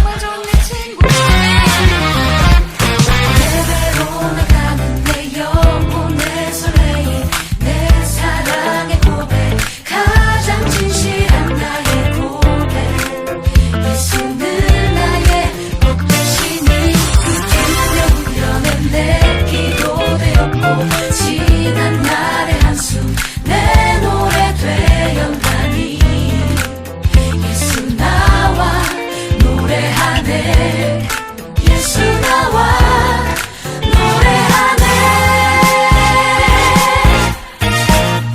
정말 좋은 내 친구 내배로 나가는 내 영혼의 설레임 내 사랑의 고백 가장 진실한 나의 고백 예수는 나의 복 되시니 그 두려운 내 기도 되었고 지난 날의 한숨 내 노래 되었나니 예수 나와 노래하네 예수 나와 노래하네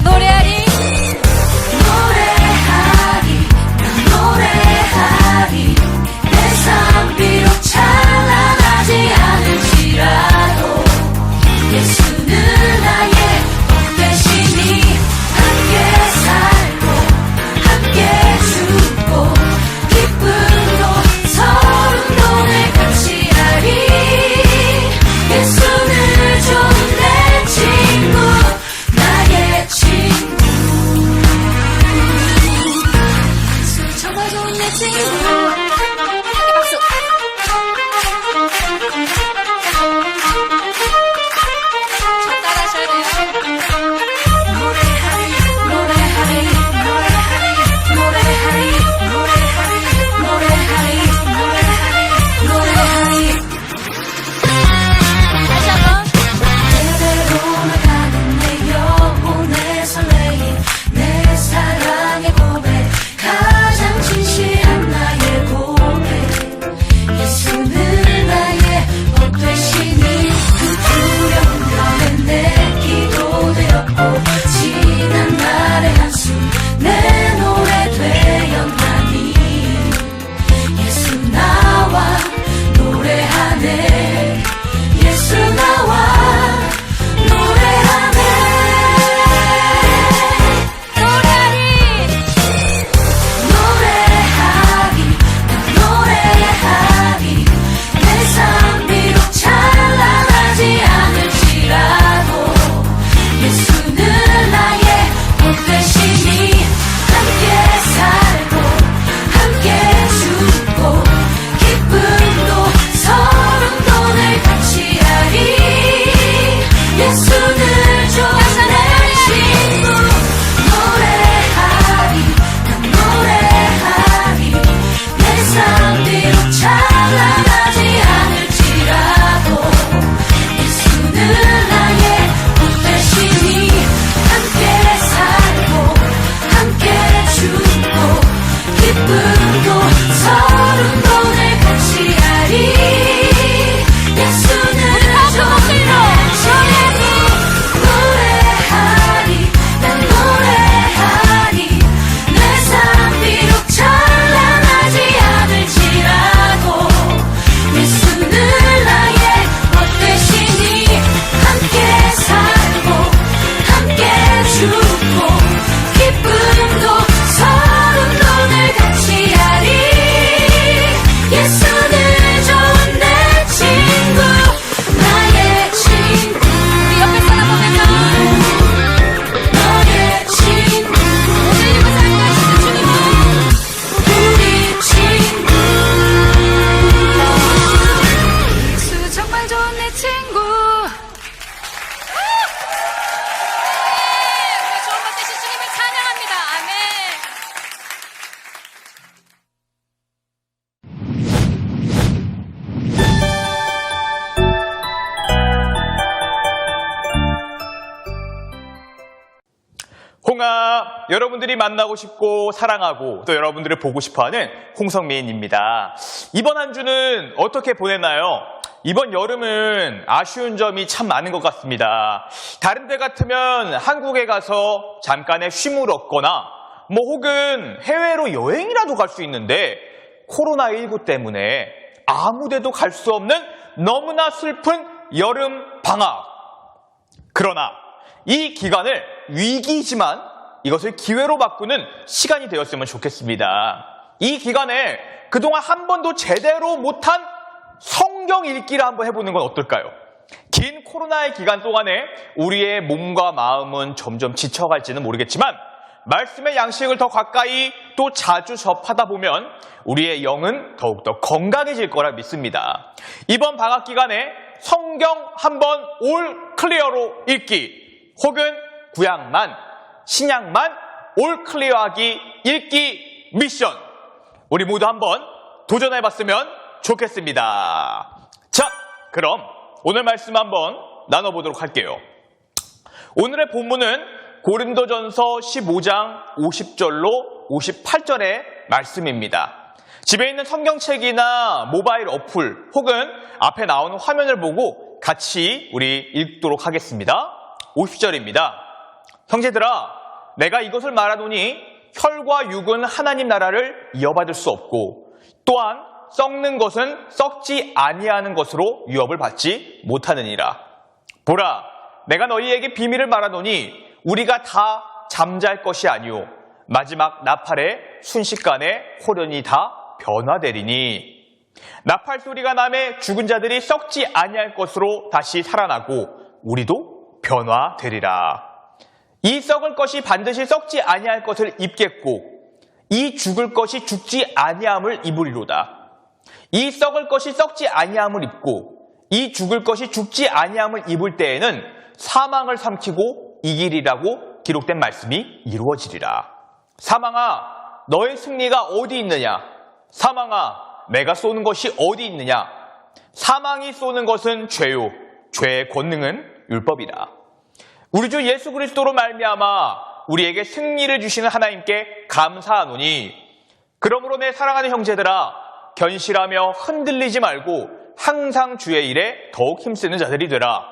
노래하리 노래하리 난 노래하리 내 삶 비록 찬란하지 않을지라도 예수는 나의 복 되시니 함께 살고 함께 죽고 기쁨도 서름도 늘 같이 하리 예수는 좋은 내 친구 나의 친구 예수 정말 좋은 내 친구 함께 박수 저 따라하셔야 돼요 노래하리 노래하리 노래하리 노래하리 노래하리 노래하리 노래하리 노래하리 다시 한번 내배로 나가는 내 영혼의 설레임 내 사랑의 고백 가장 진실한 나의 고백 예수는 나의 복 되시니 그 두려운 밤에 내 기도 되었고 지난 날의 한숨 내 노래 되었나니 예수 나와 노래하네 예수 나와 노래하네 노래하리 노래하리 난 노래하리 내 삶 비록 찬란하지 않을지라도 예수는 나의 복 되시니 함께 살고 함께 죽고 기쁨도 서름도 늘 같이 하리 예수는 좋은 내 친구 노래하리 난 노래하리 내 삶 비록 찬란하지 않을지라도 예수는 나의 복 되시니 함께 살고 함께 죽고 기쁨도 서름도 늘 같이 하리 예수는 좋은 내 친구 노래하리 난 노래하리 내 삶 비록 찬란하지 않을지라도 예수는 나의 복 되시니 함께 살고 함께 죽고 기쁨도 서름도 늘 같이 하리 예수는 좋은 내 친구 나의 친구 우리 옆에 사람 보면서 너의 친구 오늘 이곳에 함께하시는 주님은 우리 친구 예수 정말 좋은 내 친구 우리 좋은 것 되신 주님을 찬양합니다 아멘 홍합, 여러분들이 만나고 싶고 사랑하고 또 여러분들을 보고 싶어하는 홍성민입니다. 이번 한 주는 어떻게 보냈나요? 이번 여름은 아쉬운 점이 참 많은 것 같습니다. 다른 데 같으면 한국에 가서 잠깐의 쉼을 얻거나 뭐 혹은 해외로 여행이라도 갈 수 있는데 코로나19 때문에 아무 데도 갈 수 없는 너무나 슬픈 여름 방학. 그러나 이 기간을 위기지만 이것을 기회로 바꾸는 시간이 되었으면 좋겠습니다. 이 기간에 그동안 한 번도 제대로 못한 성경 읽기를 한번 해보는 건 어떨까요? 긴 코로나의 기간 동안에 우리의 몸과 마음은 점점 지쳐갈지는 모르겠지만 말씀의 양식을 더 가까이 또 자주 접하다 보면 우리의 영은 더욱더 건강해질 거라 믿습니다. 이번 방학 기간에 성경 한번 올 클리어로 읽기 혹은 구약만, 신약만 올 클리어하기 읽기 미션 우리 모두 한번 도전해봤으면 좋겠습니다. 자, 그럼 오늘 말씀 한번 나눠보도록 할게요. 오늘의 본문은 고린도전서 15장 50절로 58절의 말씀입니다. 집에 있는 성경책이나 모바일 어플 혹은 앞에 나오는 화면을 보고 같이 우리 읽도록 하겠습니다. 50절입니다. 형제들아, 내가 이것을 말하노니 혈과 육은 하나님 나라를 이어받을 수 없고 또한 썩는 것은 썩지 아니하는 것으로 유업을 받지 못하느니라. 보라, 내가 너희에게 비밀을 말하노니 우리가 다 잠잘 것이 아니오 마지막 나팔의 순식간에 홀연히 다 변화되리니 나팔 소리가 나매 죽은 자들이 썩지 아니할 것으로 다시 살아나고 우리도 변화되리라. 이 썩을 것이 반드시 썩지 아니할 것을 입겠고 이 죽을 것이 죽지 아니함을 입으리로다. 이 썩을 것이 썩지 아니함을 입고 이 죽을 것이 죽지 아니함을 입을 때에는 사망을 삼키고 이기리라고 기록된 말씀이 이루어지리라. 사망아, 너의 승리가 어디 있느냐? 사망아, 내가 쏘는 것이 어디 있느냐? 사망이 쏘는 것은 죄요, 죄의 권능은 율법이라. 우리 주 예수 그리스도로 말미암아 우리에게 승리를 주시는 하나님께 감사하노니 그러므로 내 사랑하는 형제들아 견실하며 흔들리지 말고 항상 주의 일에 더욱 힘쓰는 자들이 되라.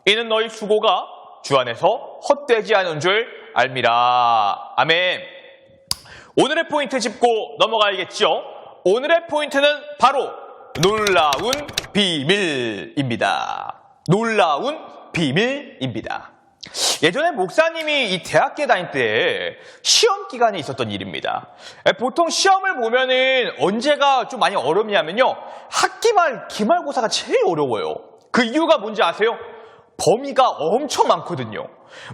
이는 너희 수고가 주 안에서 헛되지 않은 줄 알미라. 아멘. 오늘의 포인트 짚고 넘어가야겠죠. 오늘의 포인트는 바로 놀라운 비밀입니다. 놀라운 비밀입니다. 예전에 목사님이 이 대학교 다닐 때 시험 기간에 있었던 일입니다. 보통 시험을 보면은 언제가 좀 많이 어렵냐면요. 학기말 기말고사가 제일 어려워요. 그 이유가 뭔지 아세요? 범위가 엄청 많거든요.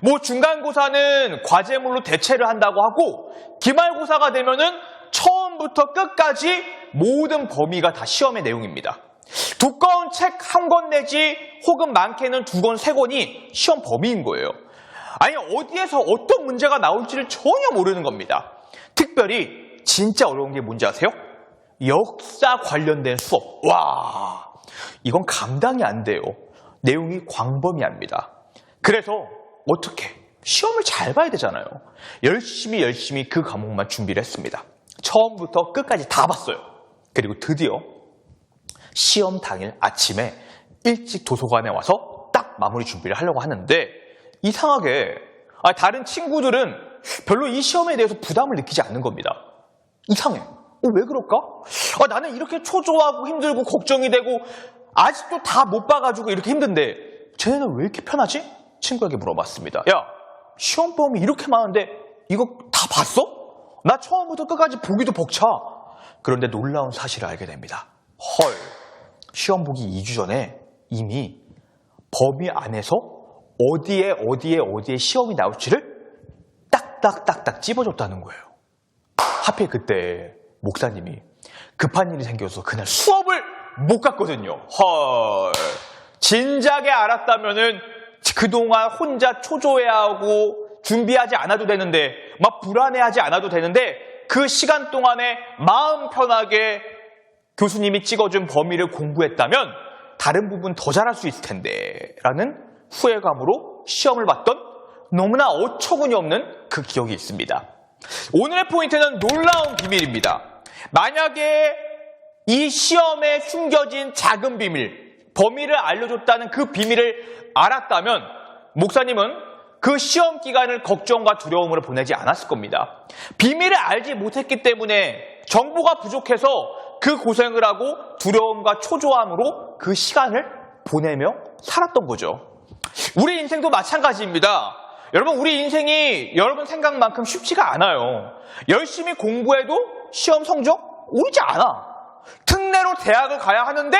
뭐 중간고사는 과제물로 대체를 한다고 하고 기말고사가 되면은 처음부터 끝까지 모든 범위가 다 시험의 내용입니다. 두꺼운 책 한 권 내지 혹은 많게는 2권, 3권이 시험 범위인 거예요. 아니 어디에서 어떤 문제가 나올지를 전혀 모르는 겁니다. 특별히 진짜 어려운 게 뭔지 아세요? 역사 관련된 수업. 와, 이건 감당이 안 돼요. 내용이 광범위합니다. 그래서 어떻게? 시험을 잘 봐야 되잖아요. 열심히 그 과목만 준비를 했습니다. 처음부터 끝까지 다 봤어요. 그리고 드디어 시험 당일 아침에 일찍 도서관에 와서 딱 마무리 준비를 하려고 하는데 이상하게 다른 친구들은 별로 이 시험에 대해서 부담을 느끼지 않는 겁니다. 이상해. 왜 그럴까? 나는 이렇게 초조하고 힘들고 걱정이 되고 아직도 다 못 봐가지고 이렇게 힘든데 쟤네는 왜 이렇게 편하지? 친구에게 물어봤습니다. 야, 시험 범위 이렇게 많은데 이거 다 봤어? 나 처음부터 끝까지 보기도 벅차. 그런데 놀라운 사실을 알게 됩니다. 헐, 시험 보기 2주 전에 이미 범위 안에서 어디에 시험이 나올지를 딱딱딱딱 찝어줬다는 거예요. 하필 그때 목사님이 급한 일이 생겨서 그날 수업을 못 갔거든요. 헐, 진작에 알았다면은 그동안 혼자 초조해하고 준비하지 않아도 되는데 막 불안해하지 않아도 되는데 그 시간 동안에 마음 편하게 교수님이 찍어준 범위를 공부했다면 다른 부분 더 잘할 수 있을 텐데 라는 후회감으로 시험을 봤던 너무나 어처구니 없는 그 기억이 있습니다. 오늘의 포인트는 놀라운 비밀입니다. 만약에 이 시험에 숨겨진 작은 비밀, 범위를 알려줬다는 그 비밀을 알았다면 목사님은 그 시험 기간을 걱정과 두려움으로 보내지 않았을 겁니다. 비밀을 알지 못했기 때문에 정보가 부족해서 그 고생을 하고 두려움과 초조함으로 그 시간을 보내며 살았던 거죠. 우리 인생도 마찬가지입니다. 여러분, 우리 인생이 여러분 생각만큼 쉽지가 않아요. 열심히 공부해도 시험 성적 오르지 않아. 특례로 대학을 가야 하는데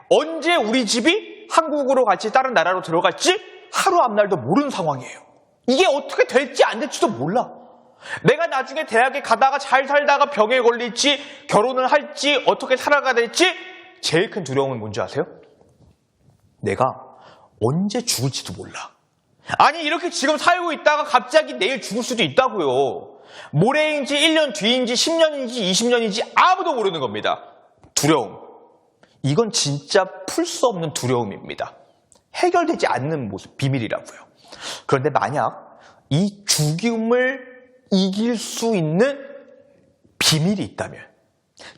언제 우리 집이 한국으로 갈지 다른 나라로 들어갈지 하루 앞날도 모르는 상황이에요. 이게 어떻게 될지 안 될지도 몰라. 내가 나중에 대학에 가다가 잘 살다가 병에 걸릴지, 결혼을 할지, 어떻게 살아가야 될지 제일 큰 두려움은 뭔지 아세요? 내가 언제 죽을지도 몰라. 아니 이렇게 지금 살고 있다가 갑자기 내일 죽을 수도 있다고요. 모레인지 1년 뒤인지 10년인지 20년인지 아무도 모르는 겁니다. 두려움. 이건 진짜 풀 수 없는 두려움입니다. 해결되지 않는 모습, 비밀이라고요. 그런데 만약 이 죽음을 이길 수 있는 비밀이 있다면,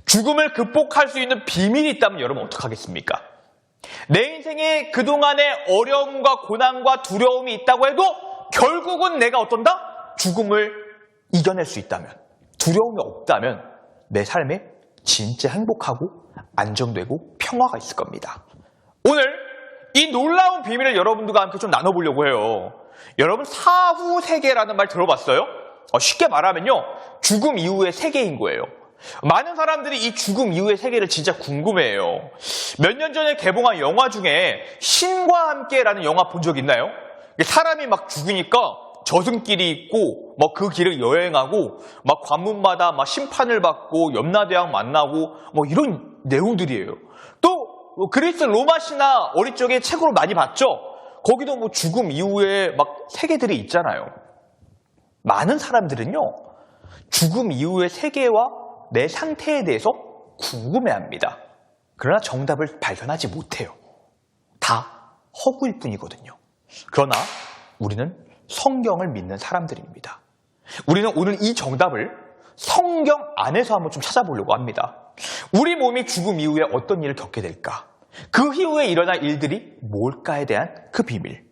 죽음을 극복할 수 있는 비밀이 있다면 여러분 어떡하겠습니까? 내 인생에 그동안의 어려움과 고난과 두려움이 있다고 해도 결국은 내가 어떤다? 죽음을 이겨낼 수 있다면, 두려움이 없다면 내 삶에 진짜 행복하고 안정되고 평화가 있을 겁니다. 오늘 이 놀라운 비밀을 여러분들과 함께 좀 나눠보려고 해요. 여러분 사후 세계라는 말 들어봤어요? 쉽게 말하면요, 죽음 이후의 세계인 거예요. 많은 사람들이 이 죽음 이후의 세계를 진짜 궁금해해요. 몇 년 전에 개봉한 영화 중에 신과 함께라는 영화 본 적 있나요? 사람이 막 죽으니까 저승길이 있고 막 그 길을 여행하고 막 관문마다 막 심판을 받고 염라대왕 만나고 뭐 이런 내용들이에요. 또 그리스 로마 신화 어릴 적에 책으로 많이 봤죠? 거기도 뭐 죽음 이후에 막 세계들이 있잖아요. 많은 사람들은요, 죽음 이후의 세계와 내 상태에 대해서 궁금해합니다. 그러나 정답을 발견하지 못해요. 다 허구일 뿐이거든요. 그러나 우리는 성경을 믿는 사람들입니다. 우리는 오늘 이 정답을 성경 안에서 한번 좀 찾아보려고 합니다. 우리 몸이 죽음 이후에 어떤 일을 겪게 될까? 그 이후에 일어날 일들이 뭘까에 대한 그 비밀.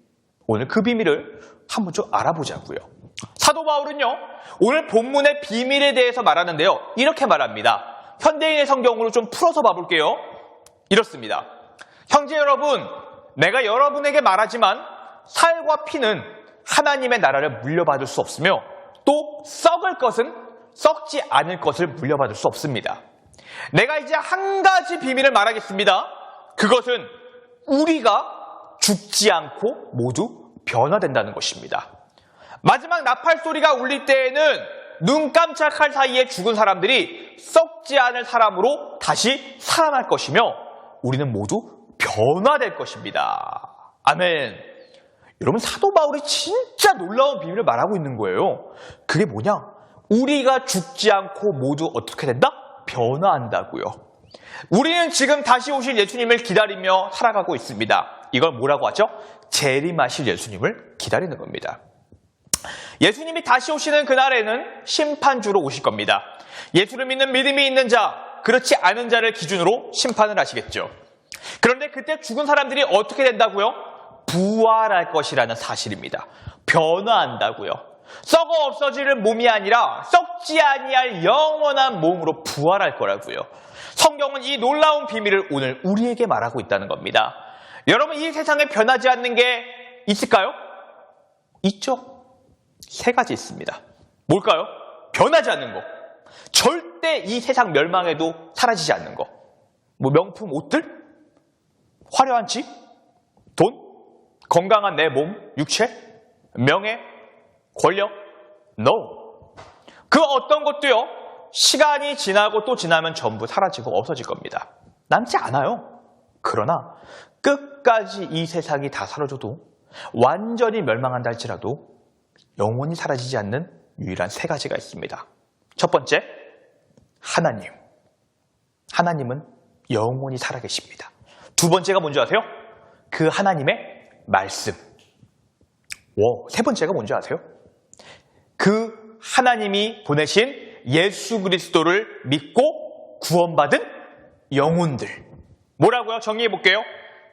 오늘 그 비밀을 한번 좀 알아보자고요. 사도 바울은요, 오늘 본문의 비밀에 대해서 말하는데요, 이렇게 말합니다. 현대인의 성경으로 좀 풀어서 봐볼게요. 이렇습니다. 형제 여러분, 내가 여러분에게 말하지만 살과 피는 하나님의 나라를 물려받을 수 없으며 또 썩을 것은 썩지 않을 것을 물려받을 수 없습니다. 내가 이제 한 가지 비밀을 말하겠습니다. 그것은 우리가 죽지 않고 모두 변화된다는 것입니다. 마지막 나팔 소리가 울릴 때에는 눈 깜짝할 사이에 죽은 사람들이 썩지 않을 사람으로 다시 살아날 것이며 우리는 모두 변화될 것입니다. 아멘. 여러분, 사도 바울이 진짜 놀라운 비밀을 말하고 있는 거예요. 그게 뭐냐? 우리가 죽지 않고 모두 어떻게 된다? 변화한다고요. 우리는 지금 다시 오실 예수님을 기다리며 살아가고 있습니다. 이걸 뭐라고 하죠? 재림하실 예수님을 기다리는 겁니다. 예수님이 다시 오시는 그날에는 심판주로 오실 겁니다. 예수를 믿는 믿음이 있는 자, 그렇지 않은 자를 기준으로 심판을 하시겠죠. 그런데 그때 죽은 사람들이 어떻게 된다고요? 부활할 것이라는 사실입니다. 변화한다고요. 썩어 없어질 몸이 아니라 썩지 아니할 영원한 몸으로 부활할 거라고요. 성경은 이 놀라운 비밀을 오늘 우리에게 말하고 있다는 겁니다. 여러분, 이 세상에 변하지 않는 게 있을까요? 있죠. 세 가지 있습니다. 뭘까요? 변하지 않는 거. 절대 이 세상 멸망에도 사라지지 않는 거. 뭐 명품 옷들? 화려한 집? 돈? 건강한 내 몸, 육체? 명예? 권력? No. 그 어떤 것도요, 시간이 지나고 또 지나면 전부 사라지고 없어질 겁니다. 남지 않아요. 그러나 끝까지 이 세상이 다 사라져도, 완전히 멸망한다 할지라도 영원히 사라지지 않는 유일한 세 가지가 있습니다. 첫 번째, 하나님. 하나님은 영원히 살아계십니다. 두 번째가 뭔지 아세요? 그 하나님의 말씀. 세 번째가 뭔지 아세요? 그 하나님이 보내신 예수 그리스도를 믿고 구원받은 영혼들. 뭐라고요? 정리해 볼게요.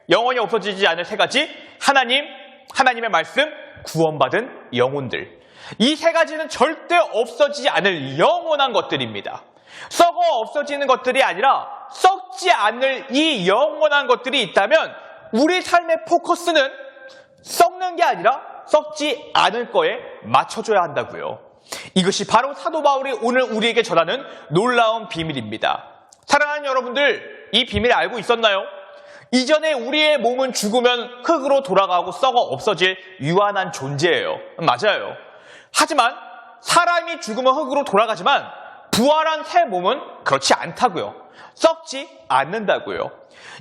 영원히 없어지지 않을 세 가지. 하나님, 하나님의 말씀, 구원받은 영혼들. 이 세 가지는 절대 없어지지 않을 영원한 것들입니다. 썩어 없어지는 것들이 아니라 썩지 않을 이 영원한 것들이 있다면 우리 삶의 포커스는 썩는 게 아니라 썩지 않을 거에 맞춰줘야 한다고요. 이것이 바로 사도 바울이 오늘 우리에게 전하는 놀라운 비밀입니다. 사랑하는 여러분들, 이 비밀 알고 있었나요? 이전에 우리의 몸은 죽으면 흙으로 돌아가고 썩어 없어질 유한한 존재예요. 맞아요. 하지만 사람이 죽으면 흙으로 돌아가지만 부활한 새 몸은 그렇지 않다고요. 썩지 않는다고요.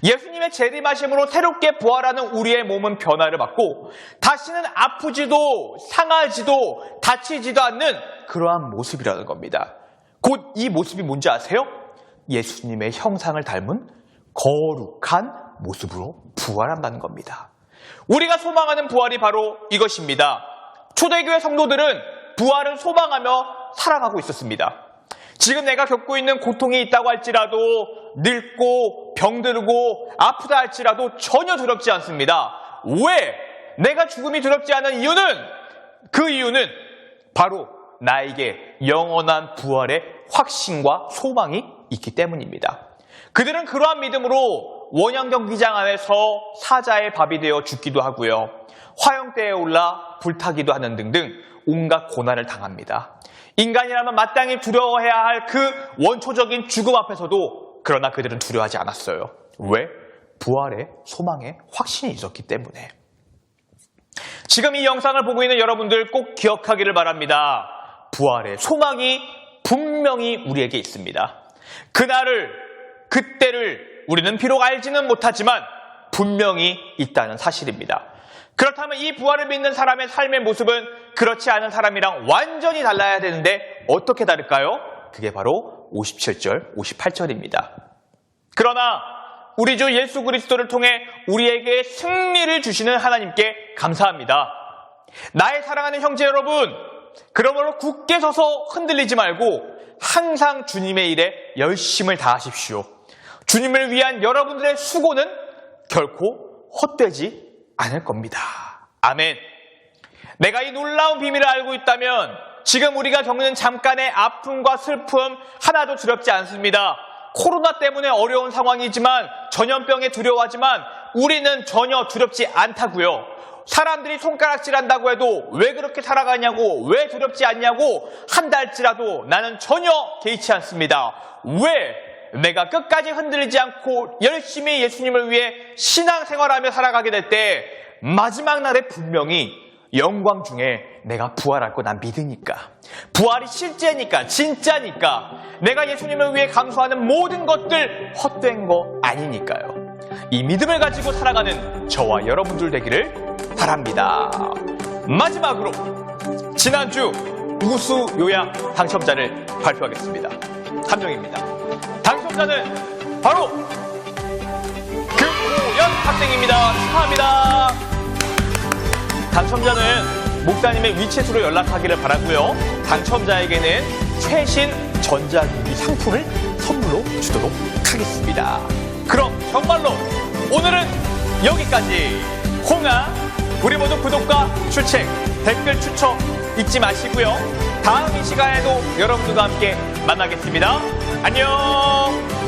예수님의 재림하심으로 새롭게 부활하는 우리의 몸은 변화를 받고 다시는 아프지도 상하지도 다치지도 않는 그러한 모습이라는 겁니다. 곧 이 모습이 뭔지 아세요? 예수님의 형상을 닮은 거룩한 모습으로 부활한다는 겁니다. 우리가 소망하는 부활이 바로 이것입니다. 초대교회 성도들은 부활을 소망하며 살아가고 있었습니다. 지금 내가 겪고 있는 고통이 있다고 할지라도 늙고 병들고 아프다 할지라도 전혀 두렵지 않습니다. 왜? 내가 죽음이 두렵지 않은 이유는 그 이유는 바로 나에게 영원한 부활의 확신과 소망이 있기 때문입니다. 그들은 그러한 믿음으로 원형 경기장 안에서 사자의 밥이 되어 죽기도 하고요. 화형대에 올라 불타기도 하는 등등 온갖 고난을 당합니다. 인간이라면 마땅히 두려워해야 할 그 원초적인 죽음 앞에서도 그러나 그들은 두려워하지 않았어요. 왜? 부활의 소망에 확신이 있었기 때문에. 지금 이 영상을 보고 있는 여러분들 꼭 기억하기를 바랍니다. 부활의 소망이 분명히 우리에게 있습니다. 그날을, 그때를 우리는 비록 알지는 못하지만 분명히 있다는 사실입니다. 그렇다면 이 부활을 믿는 사람의 삶의 모습은 그렇지 않은 사람이랑 완전히 달라야 되는데 어떻게 다를까요? 그게 바로 57절, 58절입니다. 그러나 우리 주 예수 그리스도를 통해 우리에게 승리를 주시는 하나님께 감사합니다. 나의 사랑하는 형제 여러분, 그러므로 굳게 서서 흔들리지 말고 항상 주님의 일에 열심을 다하십시오. 주님을 위한 여러분들의 수고는 결코 헛되지 않을 겁니다. 아멘. 내가 이 놀라운 비밀을 알고 있다면 지금 우리가 겪는 잠깐의 아픔과 슬픔 하나도 두렵지 않습니다. 코로나 때문에 어려운 상황이지만 전염병에 두려워하지만 우리는 전혀 두렵지 않다고요. 사람들이 손가락질한다고 해도 왜 그렇게 살아가냐고, 왜 두렵지 않냐고 한달치라도 나는 전혀 개의치 않습니다. 왜? 내가 끝까지 흔들리지 않고 열심히 예수님을 위해 신앙생활하며 살아가게 될 때 마지막 날에 분명히 영광 중에 내가 부활할 거 난 믿으니까, 부활이 실제니까, 진짜니까, 내가 예수님을 위해 감수하는 모든 것들 헛된 거 아니니까요. 이 믿음을 가지고 살아가는 저와 여러분들 되기를 바랍니다. 마지막으로 지난주 우수 요약 당첨자를 발표하겠습니다. 3명입니다. 당첨자는 바로 금호연 학생입니다. 축하합니다. 당첨자는 목사님의 위챗으로 연락하기를 바라고요. 당첨자에게는 최신 전자기기 상품을 선물로 주도록 하겠습니다. 그럼 정말로 오늘은 여기까지. 홍아, 우리 모두 구독과 출첵, 댓글 추천 잊지 마시고요. 다음 이 시간에도 여러분들과 함께 만나겠습니다. 안녕.